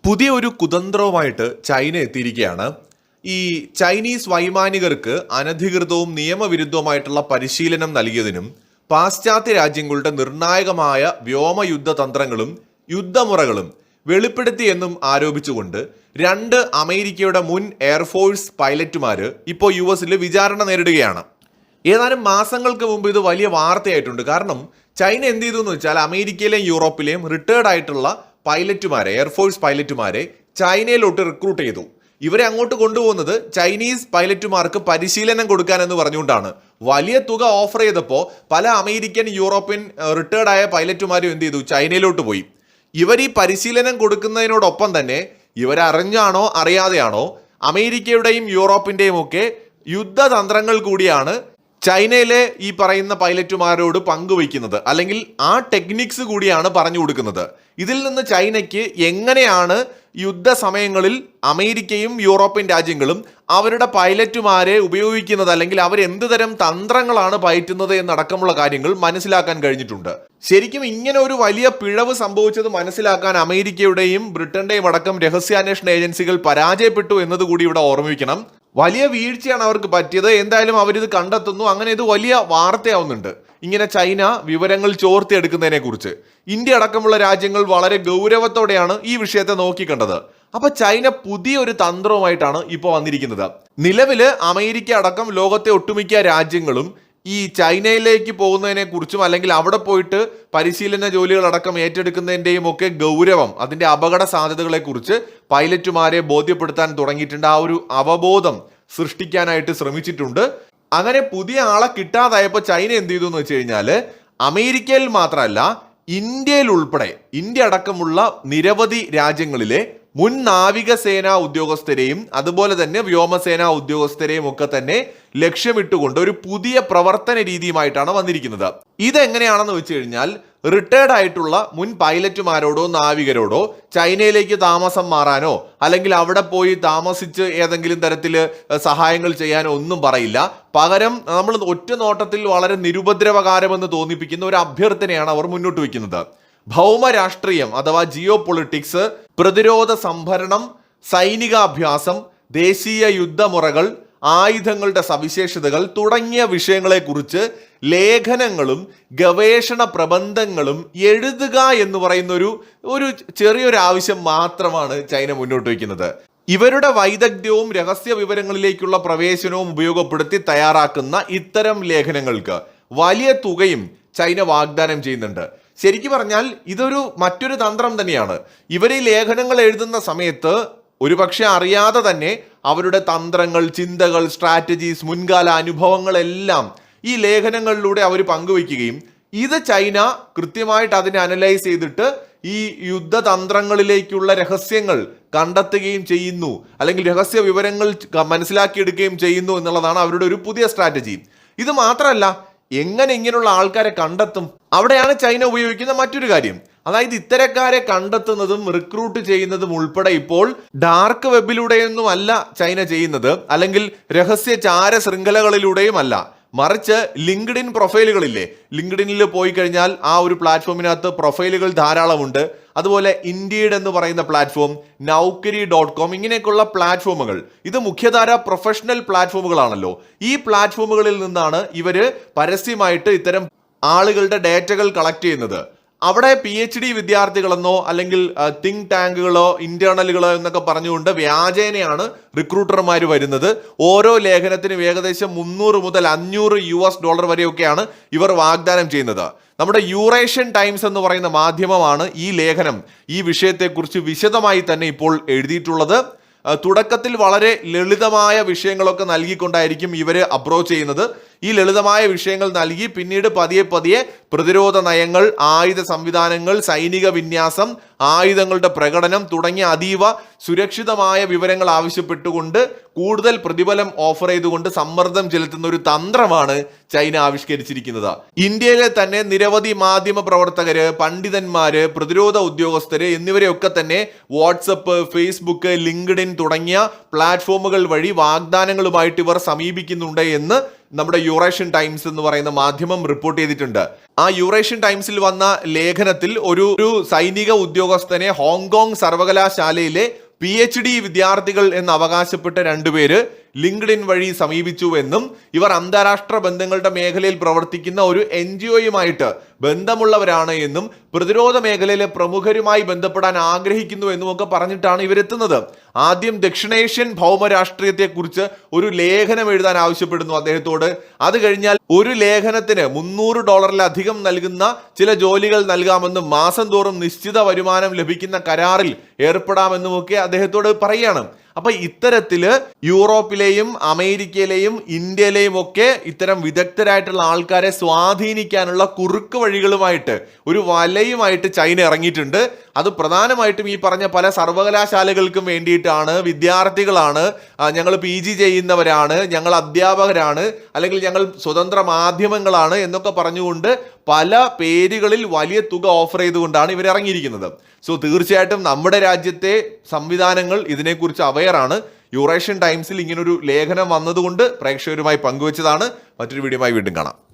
പുതിയ ഒരു കുതന്ത്രവുമായിട്ട് ചൈന എത്തിയിരിക്കുകയാണ്. ഈ ചൈനീസ് വൈമാനികർക്ക് അനധികൃതവും നിയമവിരുദ്ധവുമായിട്ടുള്ള പരിശീലനം നൽകിയതിനും പാശ്ചാത്യ രാജ്യങ്ങളുടെ നിർണായകമായ വ്യോമയുദ്ധ തന്ത്രങ്ങളും യുദ്ധമുറകളും വെളിപ്പെടുത്തിയെന്നും ആരോപിച്ചുകൊണ്ട് രണ്ട് അമേരിക്കയുടെ മുൻ എയർഫോഴ്സ് പൈലറ്റുമാര് ഇപ്പോൾ US വിചാരണ നേരിടുകയാണ്. ഏതാനും മാസങ്ങൾക്ക് മുമ്പ് ഇത് വലിയ വാർത്തയായിട്ടുണ്ട്. കാരണം ചൈന എന്ത് ചെയ്തു എന്ന് വെച്ചാൽ അമേരിക്കയിലെയും യൂറോപ്പിലെയും റിട്ടയർഡ് ആയിട്ടുള്ള പൈലറ്റുമാരെ, എയർഫോഴ്സ് പൈലറ്റുമാരെ ചൈനയിലോട്ട് റിക്രൂട്ട് ചെയ്തു. ഇവരെ അങ്ങോട്ട് കൊണ്ടുപോകുന്നത് ചൈനീസ് പൈലറ്റുമാർക്ക് പരിശീലനം കൊടുക്കാൻ എന്ന് പറഞ്ഞുകൊണ്ടാണ്. വലിയ തുക ഓഫർ ചെയ്തപ്പോൾ പല അമേരിക്കൻ, യൂറോപ്യൻ റിട്ടയർഡ് ആയ പൈലറ്റുമാരും എന്ത് ചെയ്തു, ചൈനയിലോട്ട് പോയി. ഇവർ ഈ പരിശീലനം കൊടുക്കുന്നതിനോടൊപ്പം തന്നെ ഇവരറിഞ്ഞാണോ അറിയാതെയാണോ അമേരിക്കയുടെയും യൂറോപ്പിന്റെയും ഒക്കെ യുദ്ധതന്ത്രങ്ങൾ കൂടിയാണ് ചൈനയിലെ ഈ പറയുന്ന പൈലറ്റുമാരോട് പങ്കുവയ്ക്കുന്നത്, അല്ലെങ്കിൽ ആ ടെക്നിക്സ് കൂടിയാണ് പറഞ്ഞു കൊടുക്കുന്നത്. ഇതിൽ നിന്ന് ചൈനയ്ക്ക് എങ്ങനെയാണ് യുദ്ധ സമയങ്ങളിൽ അമേരിക്കയും യൂറോപ്യൻ രാജ്യങ്ങളും അവരുടെ പൈലറ്റുമാരെ ഉപയോഗിക്കുന്നത്, അല്ലെങ്കിൽ അവർ എന്ത് തരം തന്ത്രങ്ങളാണ് പയറ്റുന്നത് എന്നടക്കമുള്ള കാര്യങ്ങൾ മനസ്സിലാക്കാൻ കഴിഞ്ഞിട്ടുണ്ട്. ശരിക്കും ഇങ്ങനെ ഒരു വലിയ പിഴവ് സംഭവിച്ചത് മനസ്സിലാക്കാൻ അമേരിക്കയുടെയും ബ്രിട്ടന്റെയും അടക്കം രഹസ്യാന്വേഷണ ഏജൻസികൾ പരാജയപ്പെട്ടു എന്നതുകൂടി ഇവിടെ ഓർമ്മിക്കണം. വലിയ വീഴ്ചയാണ് അവർക്ക് പറ്റിയത്. എന്തായാലും അവരിത് കണ്ടെത്തുന്നു. അങ്ങനെ ഇത് വലിയ വാർത്തയാവുന്നുണ്ട്. ഇങ്ങനെ ചൈന വിവരങ്ങൾ ചോർത്തിയെടുക്കുന്നതിനെ കുറിച്ച് ഇന്ത്യ അടക്കമുള്ള രാജ്യങ്ങൾ വളരെ ഗൗരവത്തോടെയാണ് ഈ വിഷയത്തെ നോക്കിക്കണ്ടത്. അപ്പൊ ചൈന പുതിയൊരു തന്ത്രവുമായിട്ടാണ് ഇപ്പോൾ വന്നിരിക്കുന്നത്. നിലവില് അമേരിക്ക അടക്കം ലോകത്തെ ഒട്ടുമിക്ക രാജ്യങ്ങളും ഈ ചൈനയിലേക്ക് പോകുന്നതിനെ കുറിച്ചും അല്ലെങ്കിൽ അവിടെ പോയിട്ട് പരിശീലന ജോലികളടക്കം ഏറ്റെടുക്കുന്നതിൻ്റെയും ഒക്കെ ഗൗരവം, അതിന്റെ അപകട സാധ്യതകളെ കുറിച്ച് പൈലറ്റുമാരെ ബോധ്യപ്പെടുത്താൻ തുടങ്ങിയിട്ടുണ്ട്. ആ ഒരു അവബോധം സൃഷ്ടിക്കാനായിട്ട് ശ്രമിച്ചിട്ടുണ്ട്. അങ്ങനെ പുതിയ ആളെ കിട്ടാതായപ്പോൾ ചൈന എന്ത് ചെയ്തു എന്ന് വെച്ച് കഴിഞ്ഞാല് അമേരിക്കയിൽ മാത്രമല്ല ഇന്ത്യയിൽ ഉൾപ്പെടെ, ഇന്ത്യ അടക്കമുള്ള നിരവധി രാജ്യങ്ങളിലെ മുൻ നാവികസേനാ ഉദ്യോഗസ്ഥരെയും അതുപോലെ തന്നെ വ്യോമസേനാ ഉദ്യോഗസ്ഥരെയും ഒക്കെ തന്നെ ലക്ഷ്യമിട്ടുകൊണ്ട് ഒരു പുതിയ പ്രവർത്തന രീതിയുമായിട്ടാണ് വന്നിരിക്കുന്നത്. ഇതെങ്ങനെയാണെന്ന് വെച്ച് കഴിഞ്ഞാൽ റിട്ടയർഡ് ആയിട്ടുള്ള മുൻ പൈലറ്റുമാരോടോ നാവികരോടോ ചൈനയിലേക്ക് താമസം മാറാനോ അല്ലെങ്കിൽ അവിടെ പോയി താമസിച്ച് ഏതെങ്കിലും തരത്തിൽ സഹായങ്ങൾ ചെയ്യാനോ ഒന്നും പറയില്ല. പകരം നമ്മൾ ഒറ്റ നോട്ടത്തിൽ വളരെ നിരുപദ്രവകാരമെന്ന് തോന്നിപ്പിക്കുന്ന ഒരു അഭ്യർത്ഥനയാണ് അവർ മുന്നോട്ട് വയ്ക്കുന്നത്. ഭൗമ രാഷ്ട്രീയം അഥവാ ജിയോ പൊളിറ്റിക്സ്, പ്രതിരോധ സംഭരണം, സൈനികാഭ്യാസം, ദേശീയ യുദ്ധമുറകൾ, ആയുധങ്ങളുടെ സവിശേഷതകൾ തുടങ്ങിയ വിഷയങ്ങളെക്കുറിച്ച് ലേഖനങ്ങളും ഗവേഷണ പ്രബന്ധങ്ങളും എഴുതുക എന്ന് പറയുന്ന ഒരു ചെറിയൊരു ആവശ്യം മാത്രമാണ് ചൈന മുന്നോട്ട് വയ്ക്കുന്നത്. ഇവരുടെ വൈദഗ്ധ്യവും രഹസ്യ വിവരങ്ങളിലേക്കുള്ള പ്രവേശനവും ഉപയോഗപ്പെടുത്തി തയ്യാറാക്കുന്ന ഇത്തരം ലേഖനങ്ങൾക്ക് വലിയ തുകയും ചൈന വാഗ്ദാനം ചെയ്യുന്നുണ്ട്. ശരിക്കും പറഞ്ഞാൽ ഇതൊരു മറ്റൊരു തന്ത്രം തന്നെയാണ്. ഇവർ ഈ ലേഖനങ്ങൾ എഴുതുന്ന സമയത്ത് ഒരുപക്ഷെ അറിയാതെ തന്നെ അവരുടെ തന്ത്രങ്ങൾ, ചിന്തകൾ, സ്ട്രാറ്റജീസ്, മുൻകാല അനുഭവങ്ങളെല്ലാം ഈ ലേഖനങ്ങളിലൂടെ അവർ പങ്കുവയ്ക്കുകയും ഇത് ചൈന കൃത്യമായിട്ട് അതിനെ അനലൈസ് ചെയ്തിട്ട് ഈ യുദ്ധതന്ത്രങ്ങളിലേക്കുള്ള രഹസ്യങ്ങൾ കണ്ടെത്തുകയും ചെയ്യുന്നു, അല്ലെങ്കിൽ രഹസ്യ വിവരങ്ങൾ മനസ്സിലാക്കിയെടുക്കുകയും ചെയ്യുന്നു എന്നുള്ളതാണ് അവരുടെ ഒരു പുതിയ സ്ട്രാറ്റജി. ഇത് മാത്രമല്ല, എങ്ങനെ ഇങ്ങനെയുള്ള ആൾക്കാരെ കണ്ടെത്തും? അവിടെയാണ് ചൈന ഉപയോഗിക്കുന്ന മറ്റൊരു കാര്യം. അതായത് ഇത്തരക്കാരെ കണ്ടെത്തുന്നതും റിക്രൂട്ട് ചെയ്യുന്നതും ഉൾപ്പെടെ ഇപ്പോൾ ഡാർക്ക് വെബിലൂടെയൊന്നും അല്ല ചൈന ചെയ്യുന്നത്, അല്ലെങ്കിൽ രഹസ്യ ചാര ശൃംഖലകളിലൂടെയും അല്ല, മറിച്ച് ലിങ്ക്ഡിൻ പ്രൊഫൈലുകളില്ലേ, ലിങ്ക്ഡിനിൽ പോയി കഴിഞ്ഞാൽ ആ ഒരു പ്ലാറ്റ്ഫോമിനകത്ത് പ്രൊഫൈലുകൾ ധാരാളമുണ്ട്. അതുപോലെ ഇൻഡീഡ് എന്ന് പറയുന്ന പ്ലാറ്റ്ഫോം, Naukri.com, ഇങ്ങനെയൊക്കെയുള്ള പ്ലാറ്റ്ഫോമുകൾ ഇത് മുഖ്യധാര പ്രൊഫഷണൽ പ്ലാറ്റ്ഫോമുകളാണല്ലോ. ഈ പ്ലാറ്റ്ഫോമുകളിൽ നിന്നാണ് ഇവര് പരസ്യമായിട്ട് ഇത്തരം ആളുകളുടെ ഡേറ്റകൾ കളക്ട് ചെയ്യുന്നത്. അവിടെ PhD വിദ്യാർത്ഥികളെന്നോ അല്ലെങ്കിൽ തിങ്ക് ടാങ്കുകളോ ഇന്റേണലുകളോ എന്നൊക്കെ പറഞ്ഞുകൊണ്ട് വ്യാജേനയാണ് റിക്രൂട്ടർമാർ വരുന്നത്. ഓരോ ലേഖനത്തിനും ഏകദേശം $300 മുതൽ $500 വരെയൊക്കെയാണ് ഇവർ വാഗ്ദാനം ചെയ്യുന്നത്. നമ്മുടെ യൂറേഷ്യൻ ടൈംസ് എന്ന് പറയുന്ന മാധ്യമമാണ് ഈ ലേഖനം, ഈ വിഷയത്തെക്കുറിച്ച് വിശദമായി തന്നെ ഇപ്പോൾ എഴുതിയിട്ടുള്ളത്. തുടക്കത്തിൽ വളരെ ലളിതമായ വിഷയങ്ങളൊക്കെ നൽകിക്കൊണ്ടായിരിക്കും ഇവർ അപ്രോച്ച് ചെയ്യുന്നത്. ഈ ലളിതമായ വിഷയങ്ങൾ നൽകി പിന്നീട് പതിയെ പതിയെ പ്രതിരോധ നയങ്ങൾ, ആയുധ സംവിധാനങ്ങൾ, സൈനിക വിന്യാസം, ആയുധങ്ങളുടെ പ്രകടനം തുടങ്ങിയ അതീവ സുരക്ഷിതമായ വിവരങ്ങൾ ആവശ്യപ്പെട്ടുകൊണ്ട് കൂടുതൽ പ്രതിഫലം ഓഫർ ചെയ്തുകൊണ്ട് സമ്മർദ്ദം ചെലുത്തുന്ന ഒരു തന്ത്രമാണ് ചൈന ആവിഷ്കരിച്ചിരിക്കുന്നത്. ഇന്ത്യയിലെ തന്നെ നിരവധി മാധ്യമ പ്രവർത്തകര്, പണ്ഡിതന്മാര്, പ്രതിരോധ ഉദ്യോഗസ്ഥര് എന്നിവരെയൊക്കെ തന്നെ വാട്സപ്പ്, ഫേസ്ബുക്ക്, ലിങ്ക്ഡിൻ തുടങ്ങിയ പ്ലാറ്റ്ഫോമുകൾ വഴി വാഗ്ദാനങ്ങളുമായിട്ട് ഇവർ സമീപിക്കുന്നുണ്ട് എന്ന് നമ്മുടെ യൂറേഷ്യൻ ടൈംസ് എന്ന് പറയുന്ന മാധ്യമം റിപ്പോർട്ട് ചെയ്തിട്ടുണ്ട്. ആ യൂറേഷ്യൻ ടൈംസിൽ വന്ന ലേഖനത്തിൽ ഒരു സൈനിക ഉദ്യോഗസ്ഥനെ ഹോങ്കോങ് സർവകലാശാലയിലെ PhD വിദ്യാർത്ഥികൾ എന്ന് അവകാശപ്പെട്ട രണ്ടുപേര് ലിങ്ക്ഡിൻ വഴി സമീപിച്ചുവെന്നും ഇവർ അന്താരാഷ്ട്ര ബന്ധങ്ങളുടെ മേഖലയിൽ പ്രവർത്തിക്കുന്ന ഒരു NGOയുമായിട്ട് ബന്ധമുള്ളവരാണ് എന്നും പ്രതിരോധ മേഖലയിലെ പ്രമുഖരുമായി ബന്ധപ്പെടാൻ ആഗ്രഹിക്കുന്നു എന്നും ഒക്കെ പറഞ്ഞിട്ടാണ് ഇവരെത്തുന്നത്. ആദ്യം ദക്ഷിണേഷ്യൻ ഭൗമരാഷ്ട്രീയത്തെക്കുറിച്ച് ഒരു ലേഖനം എഴുതാൻ ആവശ്യപ്പെടുന്നു അദ്ദേഹത്തോട്. അത് കഴിഞ്ഞാൽ ഒരു ലേഖനത്തിന് $300 നൽകുന്ന ചില ജോലികൾ നൽകാമെന്നും മാസം തോറും നിശ്ചിത വരുമാനം ലഭിക്കുന്ന കരാറിൽ ഏർപ്പെടാമെന്നുമൊക്കെ അദ്ദേഹത്തോട് പറയുകയാണ്. അപ്പൊ ഇത്തരത്തില് യൂറോപ്പിലെയും അമേരിക്കയിലെയും ഇന്ത്യയിലെയും ഒക്കെ ഇത്തരം വിദഗ്ധരായിട്ടുള്ള ആൾക്കാരെ സ്വാധീനിക്കാനുള്ള കുറുക്ക് വഴികളുമായിട്ട് ഒരു വലയുമായിട്ട് ചൈന ഇറങ്ങിയിട്ടുണ്ട്. അത് പ്രധാനമായിട്ടും ഈ പറഞ്ഞ പല സർവകലാശാലകൾക്കും വേണ്ടിയിട്ടാണ്, വിദ്യാർത്ഥികളാണ്, ഞങ്ങൾ PG ചെയ്യുന്നവരാണ്, ഞങ്ങൾ അധ്യാപകരാണ്, അല്ലെങ്കിൽ ഞങ്ങൾ സ്വതന്ത്ര മാധ്യമങ്ങളാണ് എന്നൊക്കെ പറഞ്ഞുകൊണ്ട് പല പേരുകളിൽ വലിയ തുക ഓഫർ ചെയ്തുകൊണ്ടാണ് ഇവർ ഇറങ്ങിയിരിക്കുന്നത്. സോ തീർച്ചയായിട്ടും നമ്മുടെ രാജ്യത്തെ സംവിധാനങ്ങൾ ഇതിനെക്കുറിച്ച് അവെയറാണ്. യൂറേഷ്യൻ ടൈംസിൽ ഇങ്ങനൊരു ലേഖനം വന്നതുകൊണ്ട് പ്രേക്ഷകരുമായി പങ്കുവച്ചതാണ്. മറ്റൊരു വീഡിയോയുമായി വീണ്ടും കാണാം.